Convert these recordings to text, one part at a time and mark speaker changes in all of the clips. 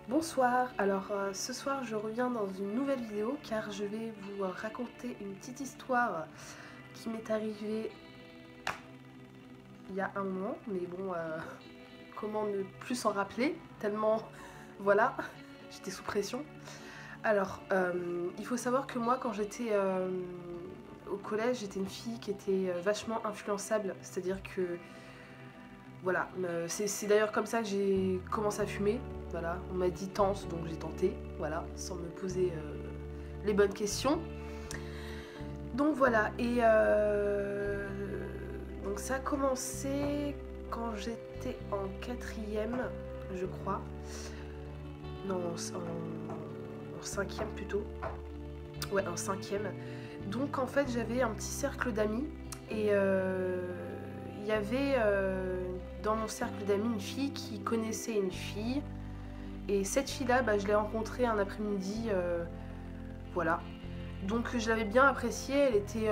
Speaker 1: Bonsoir, alors ce soir je reviens dans une nouvelle vidéo car je vais vous raconter une petite histoire qui m'est arrivée il y a un moment, mais bon, comment ne plus s'en rappeler, tellement, voilà, j'étais sous pression. Alors, il faut savoir que moi quand j'étais au collège, j'étais une fille qui était vachement influençable, c'est-à-dire que voilà, c'est d'ailleurs comme ça que j'ai commencé à fumer. Voilà, on m'a dit tente, donc j'ai tenté, voilà, sans me poser les bonnes questions. Donc voilà, et donc ça a commencé quand j'étais en quatrième, je crois. Non, en cinquième plutôt. Ouais, en cinquième. Donc en fait, j'avais un petit cercle d'amis et il y avait dans mon cercle d'amis une fille qui connaissait une fille. Et cette fille-là, je l'ai rencontrée un après-midi, voilà. Donc je l'avais bien appréciée, elle était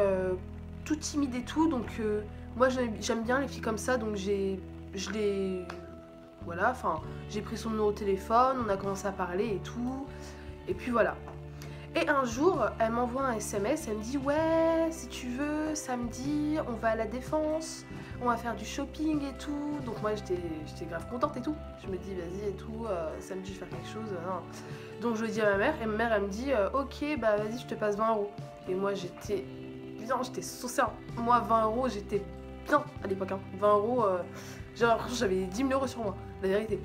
Speaker 1: toute timide et tout, donc moi j'aime bien les filles comme ça, donc je l'ai, voilà, enfin j'ai pris son numéro de téléphone, on a commencé à parler et tout, et puis voilà. Et un jour, elle m'envoie un SMS, elle me dit ouais, si tu veux, samedi, on va à la Défense, on va faire du shopping et tout. Donc moi j'étais grave contente et tout. Je me dis vas-y et tout, samedi je vais faire quelque chose. Non. Donc je le dis à ma mère et ma mère elle me dit ok bah vas-y je te passe 20 €. Et moi j'étais saucée. Hein. Moi 20 € j'étais bien à l'époque. Hein. 20 €, j'avais l'impression que j'avais 10 000 € sur moi, la vérité.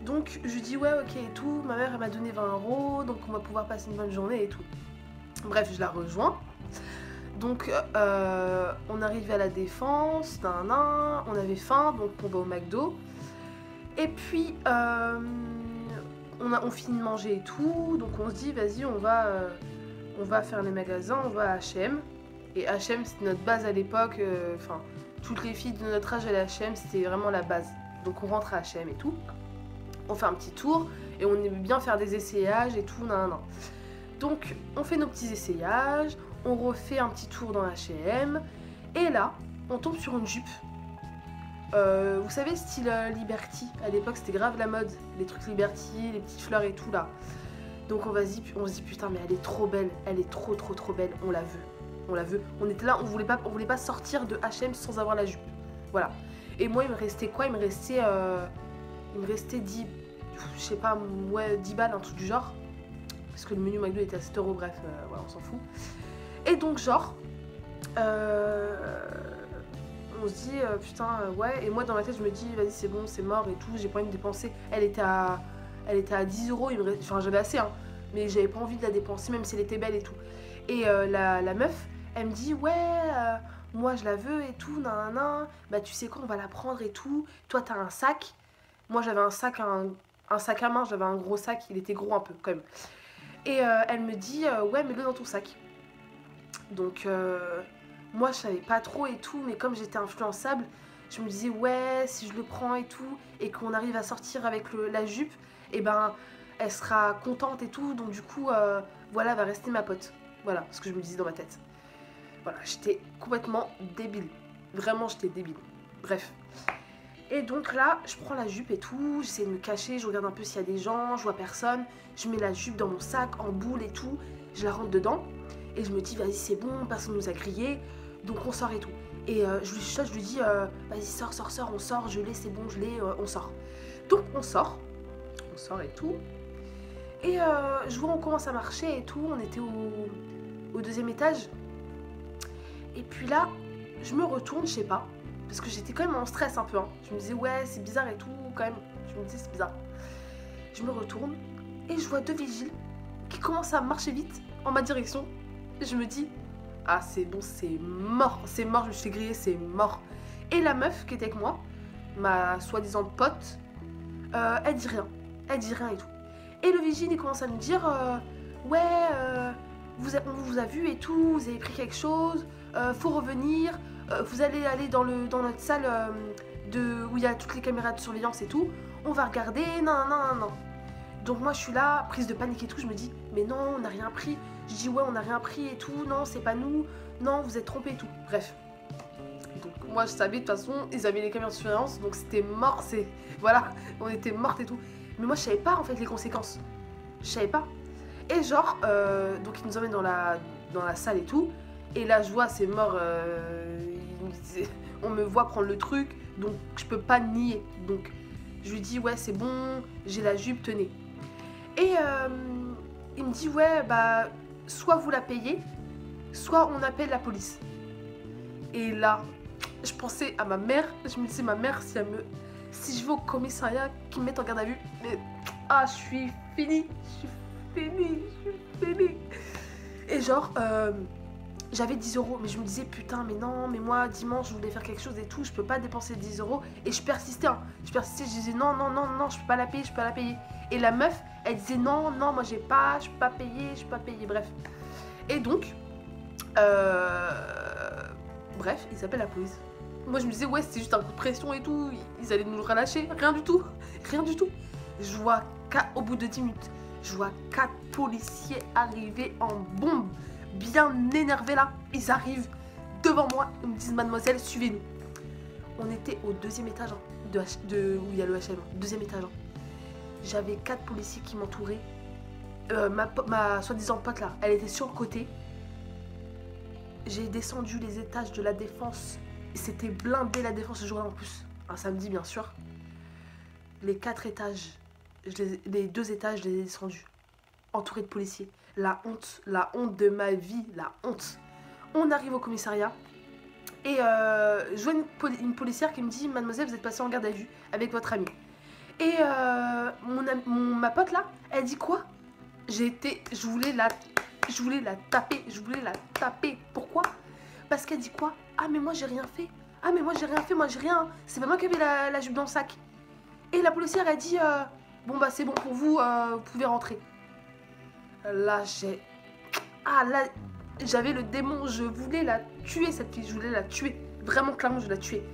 Speaker 1: Donc je lui dis ouais ok et tout, ma mère elle m'a donné 20 €, donc on va pouvoir passer une bonne journée et tout. Bref, je la rejoins. Donc on arrivait à la Défense, on avait faim, donc on va au McDo. Et puis on finit de manger et tout, donc on se dit vas-y on va faire les magasins, on va à H&M. Et H&M c'était notre base à l'époque, enfin toutes les filles de notre âge allaient à H&M, c'était vraiment la base. Donc on rentre à H&M et tout. On fait un petit tour et on aime bien faire des essayages et tout, nan. Donc on fait nos petits essayages, on refait un petit tour dans H&M et là on tombe sur une jupe. Vous savez style Liberty, à l'époque c'était grave la mode, les trucs Liberty, les petites fleurs et tout là. Donc on se dit putain mais elle est trop belle, elle est trop belle, on la veut. On était là, on voulait pas sortir de H&M sans avoir la jupe. Voilà. Et moi il me restait quoi? Il me restait 10, je sais pas, ouais, 10 balles, un truc du genre. Parce que le menu McDo était à 7 €, bref, voilà, on s'en fout. Et donc, genre, on se dit, putain, ouais. Et moi, dans ma tête, je me dis, vas-y, c'est bon, c'est mort et tout, j'ai pas envie de dépenser. Elle était à 10 €, enfin, j'avais assez, hein. Mais j'avais pas envie de la dépenser, même si elle était belle et tout. Et la meuf, elle me dit, ouais, moi, je la veux et tout, nan. Bah, tu sais quoi, on va la prendre et tout. Toi, t'as un sac. Moi j'avais un sac à main, j'avais un gros sac, il était gros un peu quand même. Et elle me dit ouais mets-le dans ton sac. Donc moi je savais pas trop et tout, mais comme j'étais influençable, je me disais ouais si je le prends et tout, et qu'on arrive à sortir avec la jupe, et ben elle sera contente et tout, donc du coup voilà elle va rester ma pote. Voilà ce que je me disais dans ma tête. Voilà, j'étais complètement débile. Vraiment j'étais débile. Bref. Et donc là, je prends la jupe et tout, j'essaie de me cacher, je regarde un peu s'il y a des gens, je vois personne. Je mets la jupe dans mon sac, en boule et tout, je la rentre dedans. Et je me dis, vas-y, c'est bon, personne nous a grillé, donc on sort et tout. Et je lui chuchote, je lui dis, vas-y, sors, on sort, je l'ai, c'est bon, je l'ai, on sort. Donc on sort et tout. Et je vois, on commence à marcher et tout, on était au deuxième étage. Et puis là, je me retourne, je sais pas. Parce que j'étais quand même en stress un peu. Hein. Je me disais, ouais, c'est bizarre et tout, quand même. Je me disais, c'est bizarre. Je me retourne et je vois deux vigiles qui commencent à marcher vite en ma direction. Et je me dis, ah, c'est bon, c'est mort, je me suis fait griller, c'est mort. Et la meuf qui était avec moi, ma soi-disant pote, elle dit rien et tout. Et le vigile, il commence à me dire, ouais, on vous a vu et tout, vous avez pris quelque chose, faut revenir. Vous allez aller dans notre salle où il y a toutes les caméras de surveillance et tout. On va regarder, non. Donc moi je suis là, prise de panique et tout. Je me dis, mais non, on n'a rien pris. Je dis, ouais, on n'a rien pris et tout. Non, c'est pas nous. Non, vous êtes trompés et tout. Bref. Donc moi je savais de toute façon, ils avaient les caméras de surveillance. Donc c'était mort, voilà, on était mortes et tout. Mais moi, je savais pas en fait les conséquences. Je savais pas. Et genre, donc ils nous emmènent dans la salle et tout. Et là, je vois, c'est mort. On me voit prendre le truc, donc je peux pas nier. Donc je lui dis, ouais, c'est bon, j'ai la jupe, tenez. Et il me dit, ouais, bah, soit vous la payez, soit on appelle la police. Et là, je pensais à ma mère. Je me disais, ma mère, si je vais au commissariat, qu'ils me mettent en garde à vue, mais ah, je suis finie. Et genre, j'avais 10 euros, mais je me disais, putain, mais non, mais moi, dimanche, je voulais faire quelque chose et tout, je peux pas dépenser 10 euros. Et je persistais, hein. Je disais, non, je peux pas la payer, je peux pas la payer. Et la meuf, elle disait, non, moi, je peux pas payer, bref. Et donc, bref, ils appellent la police. Moi, je me disais, ouais, c'était juste un coup de pression et tout, ils allaient nous le relâcher, rien du tout. Je vois qu'au bout de 10 minutes, je vois 4 policiers arriver en bombe, bien énervés là. Ils arrivent devant moi, ils me disent, mademoiselle, suivez-nous. On était au 2e étage, hein, où il y a le HM, 2e étage. Hein. J'avais 4 policiers qui m'entouraient. Ma soi-disant pote là, elle était sur le côté. J'ai descendu les étages de la Défense. C'était blindé la Défense ce jour-là en plus. Un samedi bien sûr. Les 4 étages, les 2 étages, je les ai descendus. Entouré de policiers. La honte de ma vie, la honte. On arrive au commissariat. Et je vois une policière qui me dit, mademoiselle, vous êtes passée en garde à vue avec votre amie. Et ma pote là, elle dit quoi? Je voulais la taper. Pourquoi? Parce qu'elle dit quoi? Ah mais moi j'ai rien fait. Moi j'ai rien. C'est pas moi qui avais la jupe dans le sac. Et la policière elle dit bon bah c'est bon pour vous, vous pouvez rentrer. Là j'avais le démon, je voulais la tuer cette fille, je voulais la tuer. Vraiment clairement je la tuer.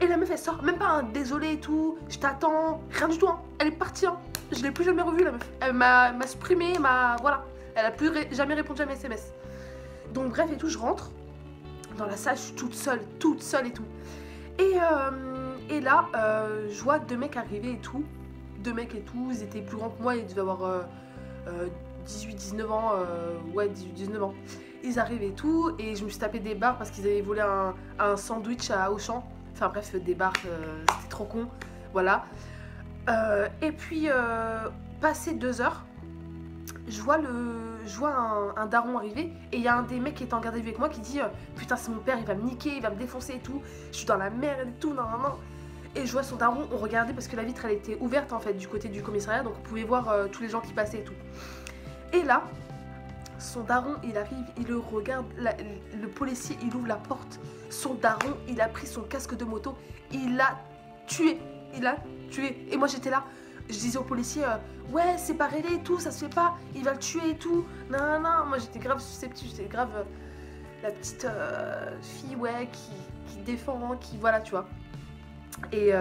Speaker 1: Et la meuf elle sort, même pas un désolé et tout, je t'attends, rien du tout hein. Elle est partie hein. Je l'ai plus jamais revue la meuf. Elle m'a supprimé, voilà. Elle a plus jamais répondu à mes SMS. Donc bref et tout, je rentre dans la salle, je suis toute seule et tout. Et là, je vois 2 mecs arriver et tout. 2 mecs et tout, ils étaient plus grands que moi, ils devaient avoir 18-19 ans, ouais 18-19 ans. Ils arrivent et tout, et je me suis tapé des barres parce qu'ils avaient volé un sandwich à Auchan. Enfin bref, des barres, c'était trop con, voilà. Et puis, passé 2 heures, je vois un daron arriver et il y a un des mecs qui est en garde à vue avec moi qui dit putain c'est mon père, il va me niquer, il va me défoncer et tout, je suis dans la merde et tout, non. Et je vois son daron, on regardait parce que la vitre elle était ouverte en fait du côté du commissariat, donc on pouvait voir tous les gens qui passaient et tout. Et là, son daron il arrive, il le regarde, le policier il ouvre la porte, son daron il a pris son casque de moto, il l'a tué. Et moi j'étais là, je disais au policier ouais séparez-les et tout, ça se fait pas, il va le tuer et tout, non. Moi j'étais grave susceptible, j'étais grave la petite fille ouais qui défend, qui voilà tu vois. Et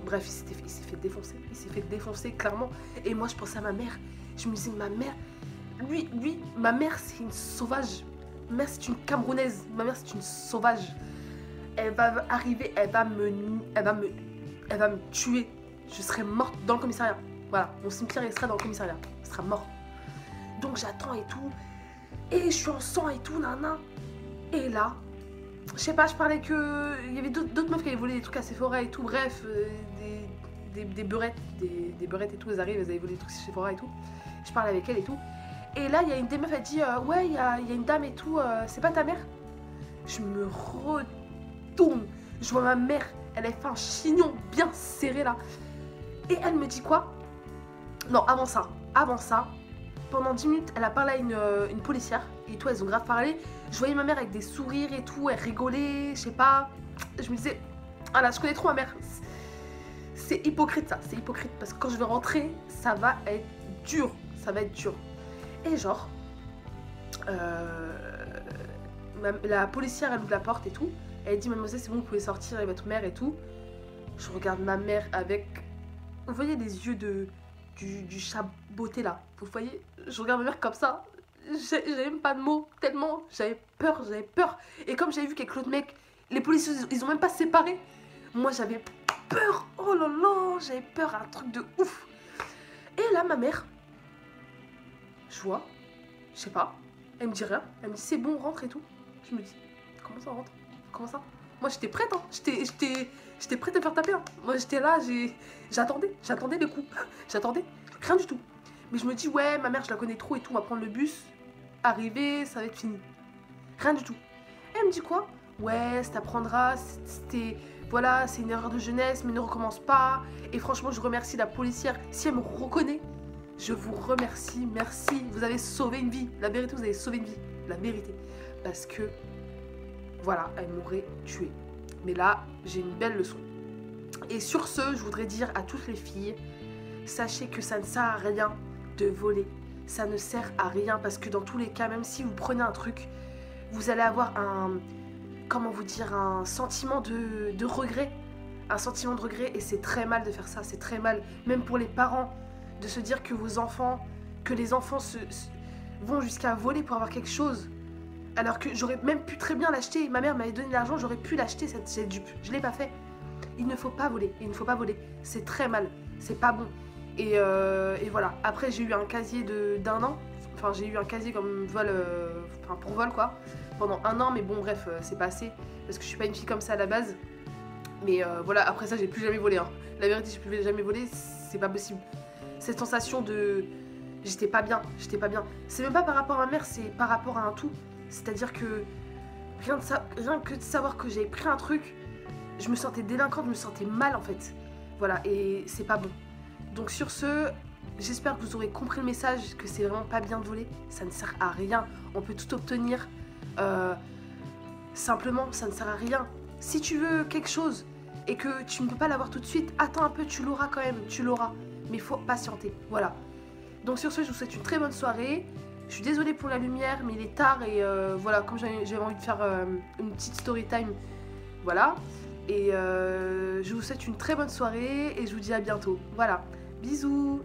Speaker 1: bref il s'est fait défoncer clairement. Et moi je pensais à ma mère, je me disais ma mère, ma mère c'est une sauvage, ma mère c'est une Camerounaise, ma mère c'est une sauvage. Elle va arriver, elle va me tuer. Je serai morte dans le commissariat. Voilà, mon cimetière il sera dans le commissariat. Il sera mort. Donc j'attends et tout. Et je suis en sang et tout, nana. Et là, je sais pas, je parlais que... Il y avait d'autres meufs qui avaient volé des trucs à Sephora et tout. Bref, des beurrettes. Des beurrettes et tout, elles arrivent, elles avaient volé des trucs à Sephora et tout. Je parlais avec elle et tout. Et là, il y a une des meufs, elle dit ouais, il y a une dame et tout, c'est pas ta mère? Je me retourne. Je vois ma mère, elle a fait un chignon bien serré là. Et elle me dit quoi? Non, avant ça, pendant 10 minutes, elle a parlé à une policière. Et tout, elles ont grave parlé. Je voyais ma mère avec des sourires et tout, elle rigolait, je sais pas. Je me disais, voilà, je connais trop ma mère. C'est hypocrite ça, c'est hypocrite. Parce que quand je vais rentrer, ça va être dur. Et genre, la policière, elle ouvre la porte et tout. Elle dit, mademoiselle, c'est bon, vous pouvez sortir avec votre mère et tout. Je regarde ma mère avec... Vous voyez les yeux du chat botté là? Vous voyez? Je regarde ma mère comme ça. J'avais même pas de mots, tellement j'avais peur. Et comme j'avais vu qu'avec l'autre mec, les policiers, ils ont même pas séparé. Moi, j'avais peur. Oh là là, j'avais peur, un truc de ouf. là, ma mère, je vois, je sais pas, elle me dit rien. Elle me dit c'est bon, rentre et tout. Je me dis, comment ça rentre? Comment ça? Moi j'étais prête, hein. J'étais prête à me faire taper. Hein. Moi j'étais là, j'attendais les coups. J'attendais, rien du tout. Mais je me dis, ouais, ma mère, je la connais trop et tout, on va prendre le bus, arriver, ça va être fini. Rien du tout. Elle me dit quoi? Ouais, ça t'apprendra, c'était... Voilà, c'est une erreur de jeunesse, mais ne recommence pas. Et franchement, je remercie la policière. Si elle me reconnaît, je vous remercie, merci. Vous avez sauvé une vie. La vérité, vous avez sauvé une vie. La vérité. Parce que, voilà, elle m'aurait tuée. Mais là, j'ai une belle leçon. Et sur ce, je voudrais dire à toutes les filles, sachez que ça ne sert à rien de voler. Ça ne sert à rien parce que dans tous les cas, même si vous prenez un truc, vous allez avoir un... Comment vous dire, un sentiment de regret. Un sentiment de regret et c'est très mal de faire ça, c'est très mal. Même pour les parents, de se dire que vos enfants, que les enfants vont jusqu'à voler pour avoir quelque chose. Alors que j'aurais même pu très bien l'acheter. Ma mère m'avait donné de l'argent, j'aurais pu l'acheter cette jupe. Je l'ai pas fait. Il ne faut pas voler, il ne faut pas voler. C'est très mal, c'est pas bon. Et voilà. Après j'ai eu un casier d'1 an. Enfin j'ai eu un casier comme vol, enfin pour vol quoi. Pendant 1 an, mais bon bref, c'est pas assez. Parce que je suis pas une fille comme ça à la base. Mais voilà, après ça j'ai plus jamais volé. Hein. La vérité, j'ai plus jamais volé, c'est pas possible. Cette sensation de... J'étais pas bien, j'étais pas bien. C'est même pas par rapport à ma mère, c'est par rapport à un tout. C'est-à-dire que rien que de savoir que j'avais pris un truc, je me sentais délinquante, je me sentais mal en fait. Voilà, et c'est pas bon. Donc sur ce, j'espère que vous aurez compris le message, que c'est vraiment pas bien de voler. Ça ne sert à rien, on peut tout obtenir. Simplement, ça ne sert à rien. Si tu veux quelque chose et que tu ne peux pas l'avoir tout de suite, attends un peu, tu l'auras quand même, tu l'auras. Mais il faut patienter, voilà. Donc sur ce, je vous souhaite une très bonne soirée. Je suis désolée pour la lumière, mais il est tard et voilà, comme j'avais envie de faire une petite story time, voilà. Et je vous souhaite une très bonne soirée et je vous dis à bientôt. Voilà, bisous.